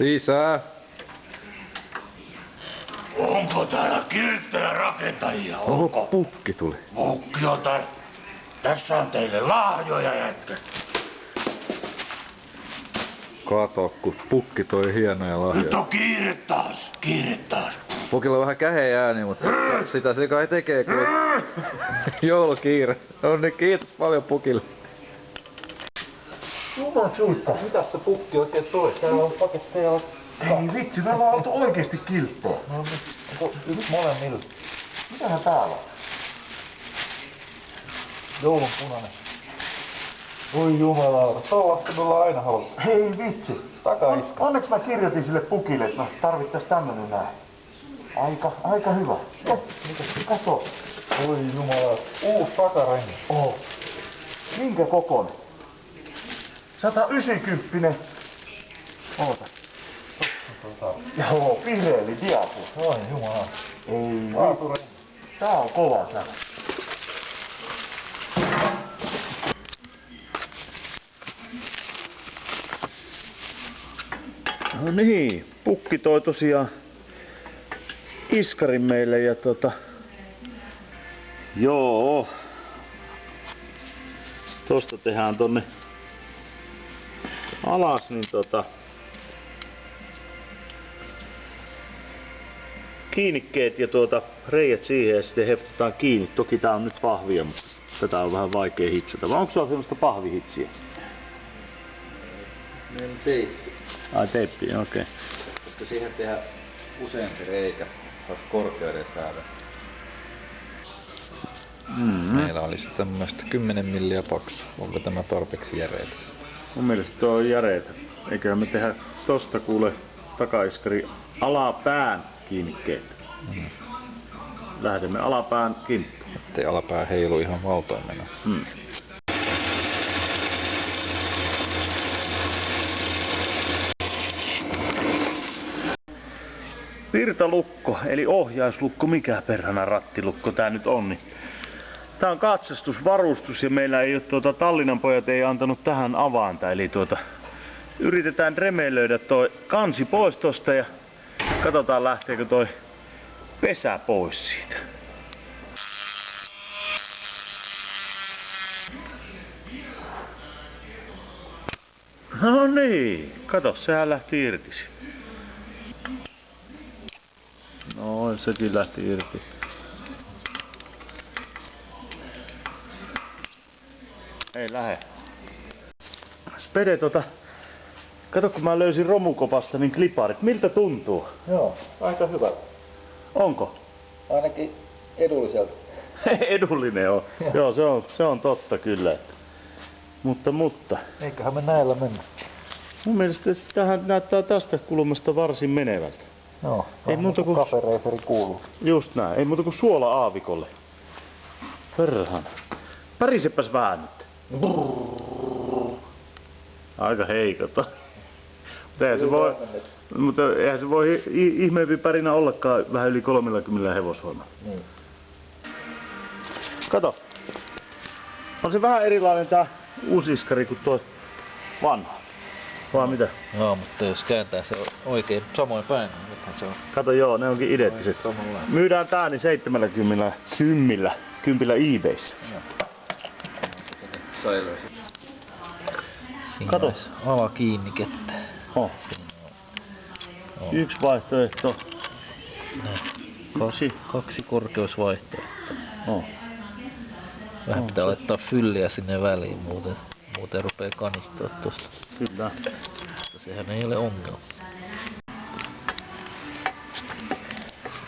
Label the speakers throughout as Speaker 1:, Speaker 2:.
Speaker 1: Sisään.
Speaker 2: Onko täällä kilttejä rakentajia?
Speaker 1: Oho, pukki tuli.
Speaker 2: Pukki on tässä. Tässä on teille lahjoja, jätkät.
Speaker 1: Kato, kun pukki toi hienoja
Speaker 2: Nyt
Speaker 1: lahjoja.
Speaker 2: on kiire taas. Kiire taas.
Speaker 1: Pukilla on vähän käheä ääni, mutta sitä se kai tekee, kun joulukiire. No niin, kiitos paljon pukille.
Speaker 2: Juman suikka.
Speaker 1: Mitäs se pukki oikein toi? Täällä on paketteja.
Speaker 2: Ei vitsi, me ollaan oltu oikeesti kilttejä.
Speaker 1: No niin, onko yksi molemmilla?
Speaker 2: Mitähän täällä on?
Speaker 1: Joulun punainen. Voi jumalauta, tollasta me ollaan aina haluttu.
Speaker 2: Hei vitsi.
Speaker 1: Takaiska.
Speaker 2: Onneksi mä kirjoitin sille pukille, että tarvittais tämmönen näin. Aika hyvä. Kato.
Speaker 1: Voi jumalauta, uusi takarengi.
Speaker 2: Oh. Minkä kokoinen? 190. Oota. Joo, Pirelli Diablo.
Speaker 1: Voi jumalauta.
Speaker 2: Ei.
Speaker 1: Laaturengi.
Speaker 2: Tää on kova sana.
Speaker 3: No niin, pukki toi tosiaan iskarin meille ja joo. Tosta tehdään tonne alas niin kiinnikkeet ja reijät siihen ja sitten heftetään kiinni. Toki tää on nyt pahvia, mutta tätä on vähän vaikea hitsata. Vai onko sulla semmoista pahvihitsiä?
Speaker 1: Meillä on teippi.
Speaker 3: Ai teippi, okei. Okay.
Speaker 1: Koska siihen tehdään useampi reikä, saisi korkeuden säädä. Meillä olisi tämmöistä 10 milliä paksu. Onko tämä tarpeeksi järeitä?
Speaker 3: Mun mielestä tuo on järeitä. Eiköhän me tehdä tosta kuule takaiskari alapään kiinnikkeitä. Lähdemme alapään kimppuun.
Speaker 1: Ettei alapää heilu ihan valtoimena.
Speaker 3: Virtalukko, eli ohjauslukko, mikä perhana rattilukko tää nyt on. Niin tää on katsastusvarustus ja meillä ei ole Tallinnan pojat ei antanut tähän avainta. Eli yritetään remelöidä toi kansi pois tosta ja katsotaan lähteekö toi pesä pois siitä. No niin, kato, sehän lähti irti. No, sekin lähti irti. Ei lähe. Spede kato kun mä löysin romukopasta niin kliparit. Miltä tuntuu?
Speaker 1: Joo, aika hyvä.
Speaker 3: Onko?
Speaker 1: Ainakin edulliselta.
Speaker 3: Edullinen on. Joo, se on totta kyllä. Mutta.
Speaker 1: Eiköhän me näillä mennä.
Speaker 3: Mun mielestä tähän näyttää tästä kulmasta varsin menevältä.
Speaker 1: Joo,
Speaker 3: ei muuta kuin
Speaker 1: kafereiferi kuuluu.
Speaker 3: Just näin, ei muuta kuin suola aavikolle. Perhana. Pärisepäs vähän nyt. Aika heikota. Mutta eihän se voi ihmeempi pärinä ollakaan vähän yli 30 hevosvoimalla.
Speaker 1: Niin.
Speaker 3: Kato. On se vähän erilainen tää uusi iskari kuin tuo vanha. Vai mitä?
Speaker 1: Joo, mutta jos kääntää se oikein samoin päin, niin nythän se on.
Speaker 3: Kato joo, ne onkin identtiset. Myydään tää niin 70 eBayssä.
Speaker 1: Säilyisi. Siinä
Speaker 3: Kato.
Speaker 1: olisi alakiinnikettä.
Speaker 3: Oh. Yksi vaihtoehto.
Speaker 1: Kaksi korkeusvaihtoehtoa.
Speaker 3: Oh.
Speaker 1: Vähän pitää laittaa fylliä sinne väliin, muuten rupee kanittaa tosta.
Speaker 3: Kyllä.
Speaker 1: Mutta sehän ei ole ongelma.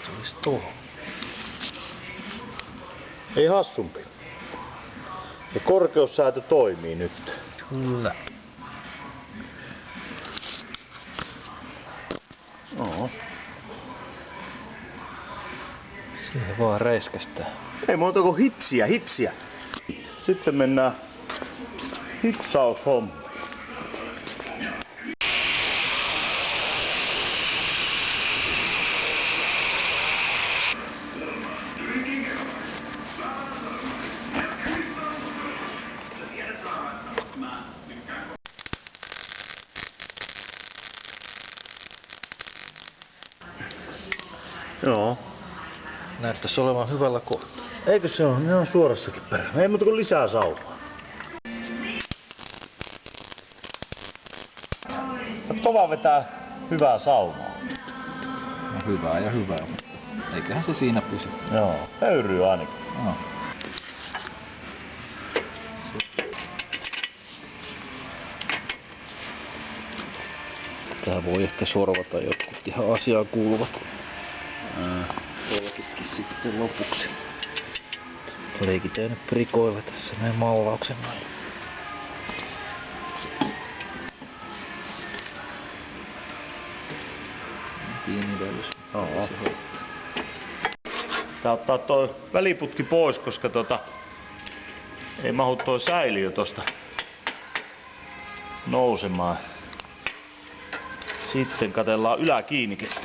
Speaker 1: Se olisi tuohon.
Speaker 3: Ei hassumpi. Ja korkeussäätö toimii nyt.
Speaker 1: Kyllä.
Speaker 3: Oho.
Speaker 1: Siihen vaan räiskästää.
Speaker 3: Ei muuta kuin hitsiä. Sitten mennään hitsaushommiin. Joo.
Speaker 1: Näyttäisi olevan hyvällä kohtaa.
Speaker 3: Eikö se on? Ne on suorassakin perään. Ei muuta kuin lisää saumaa. Kova vetää hyvää saumaa.
Speaker 1: No hyvää ja hyvää, mutta eiköhän se siinä pysy.
Speaker 3: Joo, höyryy ainakin.
Speaker 1: No. Tää voi ehkä sorvata jotkut ihan asiaan kuuluvat olkitkin sitten lopuksi. Leikitään nyt prikoilla tässä näin maalauksen noin. Pieni välys.
Speaker 3: Joo. Tää ottaa toi väliputki pois, koska ei mahu toi säiliö tosta nousemaan. Sitten katsellaan yläkiinnikettä.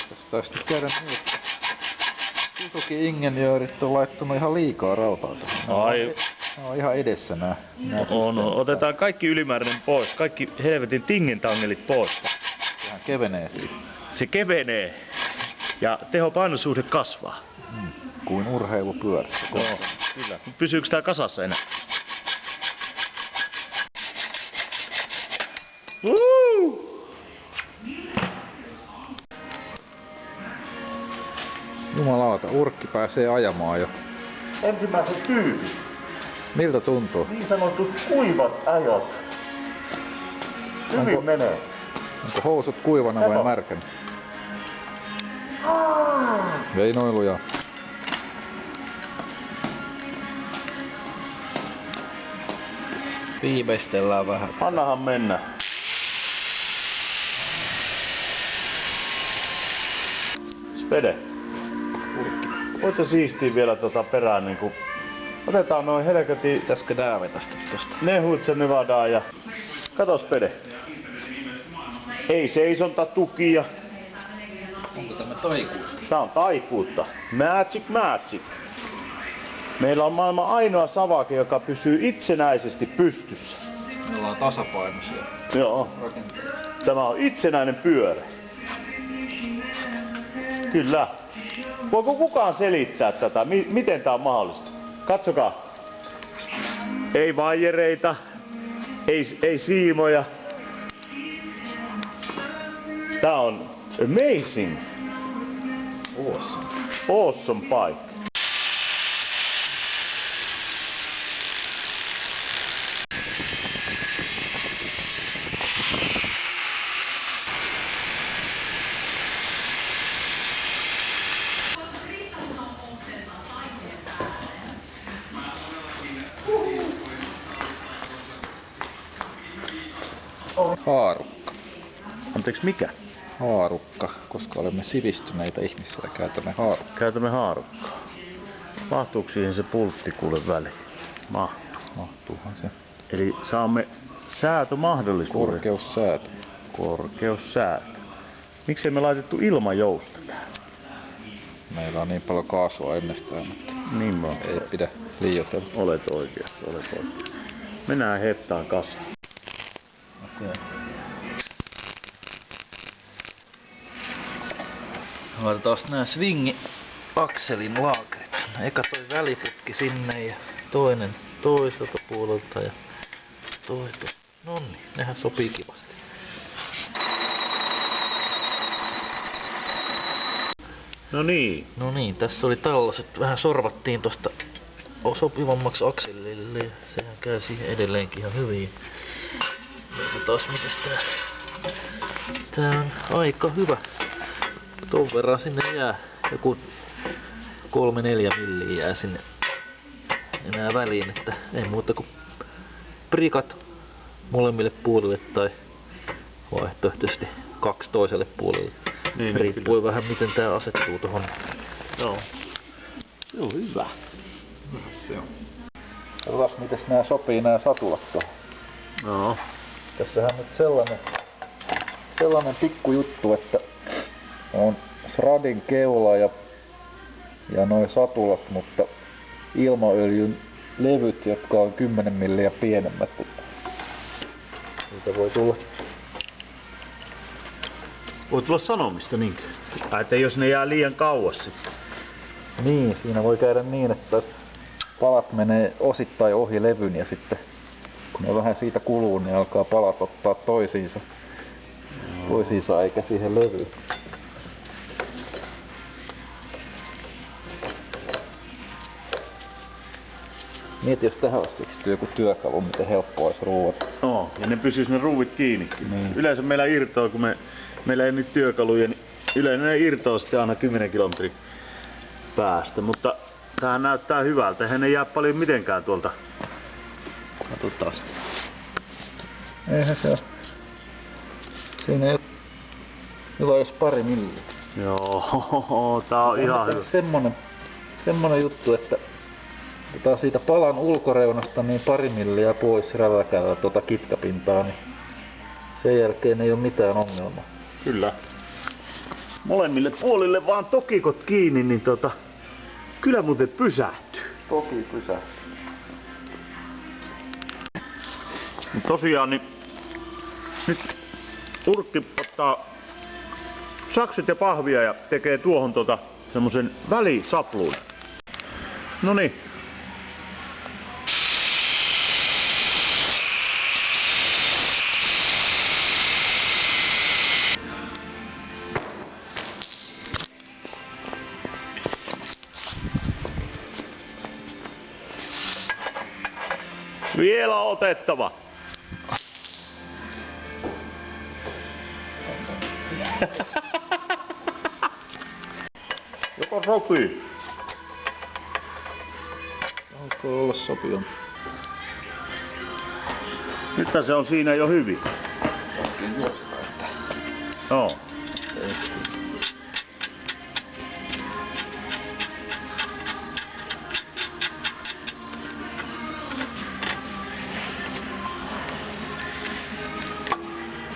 Speaker 1: Tässä taisi nyt käydä niin, että Suzuki ingenjöörit on laittanut ihan liikaa rautaa tähän.
Speaker 3: Ai.
Speaker 1: Ne on ihan edessä nää.
Speaker 3: No, otetaan kaikki ylimääräinen pois, kaikki helvetin tingentangelit pois.
Speaker 1: Sehän kevenee siitä.
Speaker 3: Se kevenee ja tehopainosuhde kasvaa.
Speaker 1: Kuin urheilupyörässä.
Speaker 3: Joo, kyllä. Pysyykö tää kasassa enää?
Speaker 1: Jumalauta, urkki pääsee ajamaan jo.
Speaker 3: Ensimmäisen tyypin.
Speaker 1: Miltä tuntuu?
Speaker 3: Niin sanotut kuivat ajot. Hyvin menee.
Speaker 1: Onko housut kuivana vai märkänä? Veinoiluja. Viimeistellään vähän.
Speaker 3: Annahan mennä. Spede. Voit sä siistiä vielä perään niinku... Otetaan noin helkati...
Speaker 1: Pitäisikö nää vetästä tosta?
Speaker 3: Nehuitsen Nevadaa ja... Kato Spede. Ei seisonta tukia.
Speaker 1: Onko tämä taikuus?
Speaker 3: Tää on taikuutta. Magic. Meillä on maailman ainoa savake, joka pysyy itsenäisesti pystyssä.
Speaker 1: Me ollaan tasapainoisia.
Speaker 3: Joo. Tämä on itsenäinen pyörä. Kyllä. Voiko kukaan selittää tätä? Miten tää on mahdollista? Katsokaa. Ei vaijereita. Ei siimoja. Tää on amazing. Awesome paikka.
Speaker 1: Haarukka.
Speaker 3: Anteeksi, mikä?
Speaker 1: Haarukka, koska olemme sivistyneitä ihmisiä, käytämme haarukkaa.
Speaker 3: Käytämme haarukkaa. Mahtuuko siihen se pultti kuule väliin? Mahtuu.
Speaker 1: Mahtuuhan se.
Speaker 3: Eli saamme säätömahdollisuuden.
Speaker 1: Korkeussäätö.
Speaker 3: Korkeussäätö. Miksei me laitettu ilmajousta tähän?
Speaker 1: Meillä on niin paljon kaasua ennestään, että
Speaker 3: Niin vaan.
Speaker 1: ei pidä liioitella.
Speaker 3: Olet oikeassa. Mennään heptaan kasaan.
Speaker 1: Okei. Laitetaan nää swingi-akselin laakerit. Eka toi väliputki sinne ja toinen toiselta puolelta ja toi. Nonni, nehän sopii kivasti.
Speaker 3: No niin,
Speaker 1: tässä oli tällaiset, vähän sorvattiin tosta sopivammaksi akselille. Sehän käy siihen edelleenkin ihan hyvin. Taas mitäs tää on aika hyvä. Ton verran sinne jää joku 3-4 milliä jää sinne enää väliin, että ei muuta kuin prikat molemmille puolille tai vaihtoehtoisesti 2 toiselle puolelle.
Speaker 3: Niin,
Speaker 1: riippuu kyllä vähän miten tää asettuu tohon.
Speaker 3: Joo. Joo, hyvä.
Speaker 1: Se on. Katsotaan mites nää sopii nää satulat tohon.
Speaker 3: Joo.
Speaker 1: Tässähän on nyt sellainen pikku juttu, että on Sradin keula ja noin satulat, mutta ilmaöljyn levyt, jotka on 10 milliä pienemmät. Niitä voi tulla
Speaker 3: Voi tulla sanomista niinkö? Tai että jos ne jää liian kauas sitten.
Speaker 1: Niin, siinä voi käydä niin, että palat menee osittain ohi levyn ja sitten kun ne vähän siitä kuluu, niin alkaa palat ottaa toisiinsa eikä siihen levyyn. Mieti, jos tähän olisi keksitty joku työkalu, miten helppoa olisi ruuat.
Speaker 3: No, ja ne pysyis ne ruuvit kiinnikin.
Speaker 1: Niin.
Speaker 3: Yleensä meillä irtoaa, kun meillä ei nyt työkaluja, niin yleensä ne irtoaa sitten aina 10 kilometrin päästä. Mutta tämähän näyttää hyvältä. Eihän ne jää paljon mitenkään tuolta.
Speaker 1: Katsotaan. Eihän se ole. Siinä ei ole jos pari milliä.
Speaker 3: Joo, tää on ihan hyvä.
Speaker 1: Semmonen juttu, että otetaan siitä palan ulkoreunasta niin pari milliä pois räväkäällä kitkapintaa, niin sen jälkeen ei ole mitään ongelmaa.
Speaker 3: Kyllä. Molemmille puolille vaan tokikot kiinni, niin kyllä muuten pysähtyy.
Speaker 1: Toki pysähtyy.
Speaker 3: Mut tosiaan niin nyt Urkki ottaa sakset ja pahvia ja tekee tuohon semmosen välisapluun. Noniin. Vielä otettava. Joko sopii?
Speaker 1: Alkoi olla sopiva.
Speaker 3: Nyt se on siinä jo hyvin. Joo.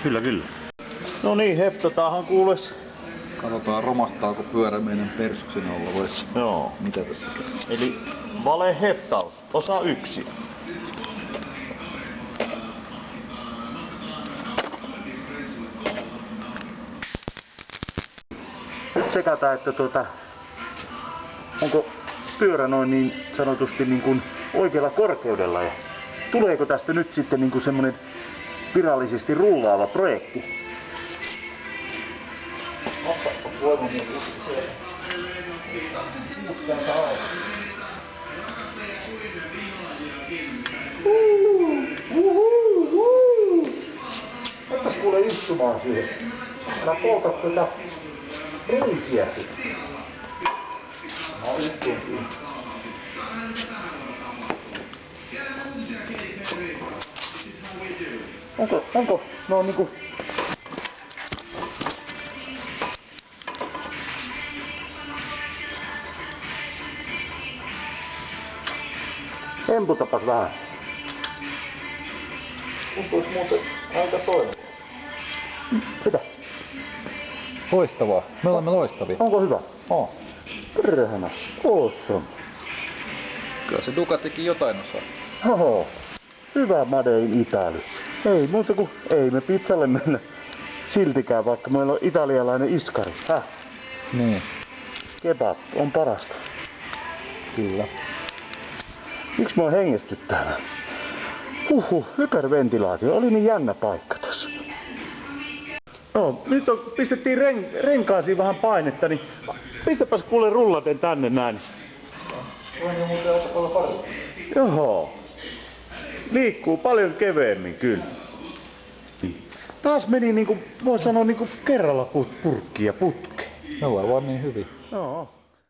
Speaker 3: Kyllä, kyllä. No niin, heptotahan kuules.
Speaker 1: Katsotaan romahtaako pyörä meidän persuksen alla vai
Speaker 3: Joo.
Speaker 1: mitä tässä käy.
Speaker 3: Eli valeheptaus, osa 1. Nyt sekataan, että onko pyörä noin niin sanotusti niin kuin oikealla korkeudella ja tuleeko tästä nyt sitten niin kuin semmonen virallisesti rullaava projekti? Otas kuule istumaan siihen. Älä polta riisiäsi. Mä istun siihen. Onko? No on niinku... Emputapas vähän.
Speaker 1: Tuntuis muuten aika toimiva.
Speaker 3: Mitä?
Speaker 1: Loistavaa. Me olemme loistavia.
Speaker 3: Onko hyvä?
Speaker 1: On.
Speaker 3: Perhana. Awesome.
Speaker 1: Kyllä se Ducatikin jotain osaa.
Speaker 3: Oho. Hyvä Made in Italy. Ei muuta kuin ei me pizzalle mennä siltikään, vaikka meillä on italialainen iskari.
Speaker 1: Niin.
Speaker 3: Kebab on parasta.
Speaker 1: Kyllä.
Speaker 3: Miksi mua hengestyttää? Hyperventilaatio. Oli niin jännä paikka tossa. No, nyt pistettiin renkaasiin vähän painetta, niin pistäpäs kuule rullaten tänne näin.
Speaker 1: On jo muuten aika paljon paremmin.
Speaker 3: Joo. Liikkuu paljon keveemmin kyllä. Taas meni niinku, voi sanoa niinku kerralla purkki ja putki.
Speaker 1: Ne on vaan niin hyvin.
Speaker 3: Joo.